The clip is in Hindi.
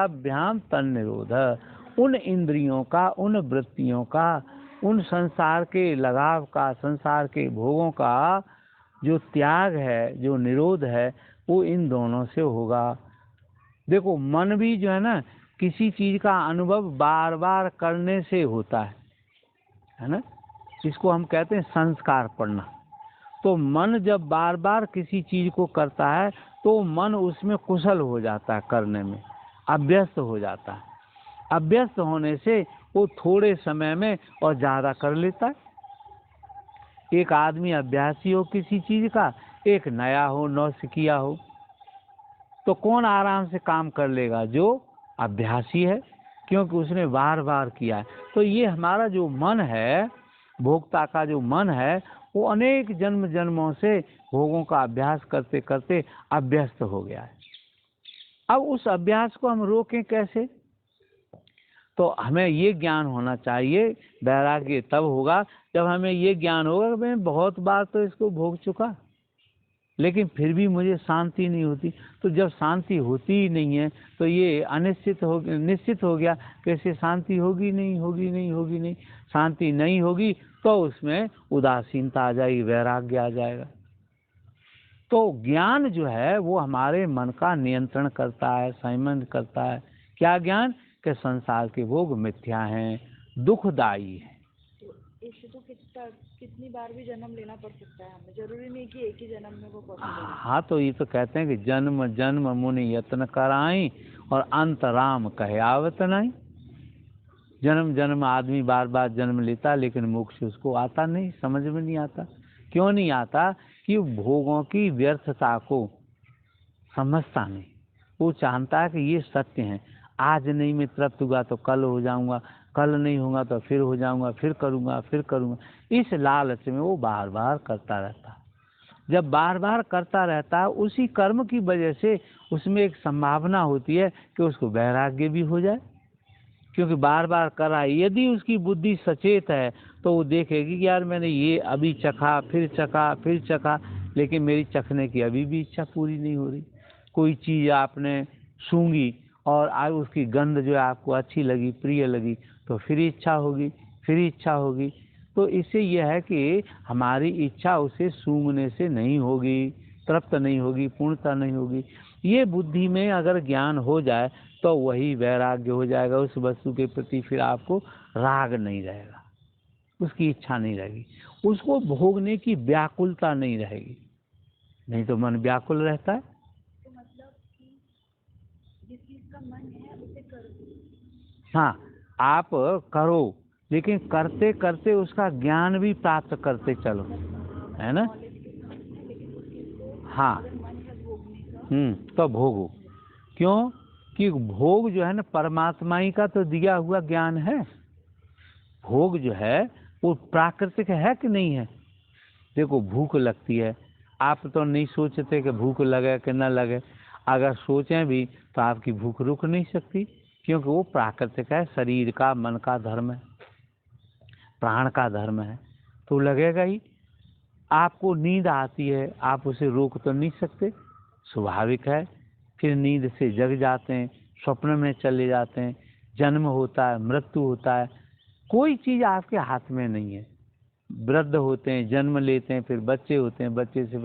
अभ्याम तन्निरोध, उन इंद्रियों का, उन वृत्तियों का, उन संसार के लगाव का, संसार के भोगों का जो त्याग है, जो निरोध है, वो इन दोनों से होगा। देखो मन भी जो है ना, किसी चीज का अनुभव बार बार करने से होता है ना, इसको हम कहते हैं संस्कार पड़ना। तो मन जब बार बार किसी चीज को करता है तो मन उसमें कुशल हो जाता है, करने में अभ्यस्त हो जाता है। अभ्यस्त होने से वो थोड़े समय में और ज़्यादा कर लेता है। एक आदमी अभ्यासी हो किसी चीज़ का, एक नया हो, नौसिखिया हो, तो कौन आराम से काम कर लेगा? जो अभ्यासी है, क्योंकि उसने बार बार किया है। तो ये हमारा जो मन है, भोक्ता का जो मन है, वो अनेक जन्म जन्मों से भोगों का अभ्यास करते करते अभ्यस्त हो गया है। अब उस अभ्यास को हम रोकें कैसे? तो हमें ये ज्ञान होना चाहिए। वैराग्य तब होगा जब हमें ये ज्ञान होगा कि मैं बहुत बार तो इसको भोग चुका, लेकिन फिर भी मुझे शांति नहीं होती। तो जब शांति होती ही नहीं है तो ये निश्चित हो गया कि इससे शांति होगी नहीं। शांति नहीं होगी तो उसमें उदासीनता आ जाएगी, वैराग्य आ जाएगा। तो ज्ञान जो है वो हमारे मन का नियंत्रण करता है, संयमन करता है। क्या ज्ञान? कि संसार के भोग मिथ्या हैं, दुखदायी है। तो इससे तो कितनी बार भी जन्म लेना पड़ सकता है हमें, जरूरी नहीं कि एक ही जन्म में वो पॉसिबल है। हाँ, तो ये तो कहते हैं कि जन्म जन्म मुनि यत्न कराई और अंत राम कहे आवत नहीं। जन्म जन्म आदमी बार बार जन्म लेता, लेकिन मोक्ष उसको आता नहीं, समझ में नहीं आता। क्यों नहीं आता? कि भोगों की व्यर्थता को समझता नहीं। वो चाहता है कि ये सत्य है, आज नहीं मैं तृप्त हुआ तो कल हो जाऊंगा, कल नहीं होगा तो फिर हो जाऊंगा, फिर करूंगा। इस लालच में वो बार बार करता रहता। जब बार बार करता रहता है, उसी कर्म की वजह से उसमें एक संभावना होती है कि उसको वैराग्य भी हो जाए, क्योंकि बार बार करा। यदि उसकी बुद्धि सचेत है तो वो देखेगी कि यार मैंने ये अभी चखा, फिर चखा, लेकिन मेरी चखने की अभी भी इच्छा पूरी नहीं हो रही। कोई चीज़ आपने सूंघी और आज उसकी गंध जो है आपको अच्छी लगी, प्रिय लगी, तो फिर इच्छा होगी। तो इससे यह है कि हमारी इच्छा उसे सूंघने से नहीं होगी, तृप्त नहीं होगी, पूर्णता नहीं होगी। ये बुद्धि में अगर ज्ञान हो जाए तो वही वैराग्य हो जाएगा। उस वस्तु के प्रति फिर आपको राग नहीं रहेगा, उसकी इच्छा नहीं रहेगी, उसको भोगने की व्याकुलता नहीं रहेगी। नहीं तो मन व्याकुल रहता है। तो मतलब कि जिस चीज का मन है उसे करो। हाँ, आप करो, लेकिन करते करते उसका ज्ञान भी प्राप्त करते चलो, है ना? हाँ, तो भोगो। क्यों? कि भोग जो है ना, परमात्मा ही का तो दिया हुआ ज्ञान है। भोग जो है वो प्राकृतिक है कि नहीं है? देखो भूख लगती है, आप तो नहीं सोचते कि भूख लगे कि न लगे। अगर सोचें भी तो आपकी भूख रुक नहीं सकती, क्योंकि वो प्राकृतिक है, शरीर का, मन का धर्म है, प्राण का धर्म है, तो लगेगा ही। आपको नींद आती है, आप उसे रोक तो नहीं सकते, स्वाभाविक है। फिर नींद से जग जाते हैं, स्वप्न में चले जाते हैं, जन्म होता है, मृत्यु होता है। कोई चीज़ आपके हाथ में नहीं है। वृद्ध होते हैं, जन्म लेते हैं, फिर बच्चे होते हैं, बच्चे से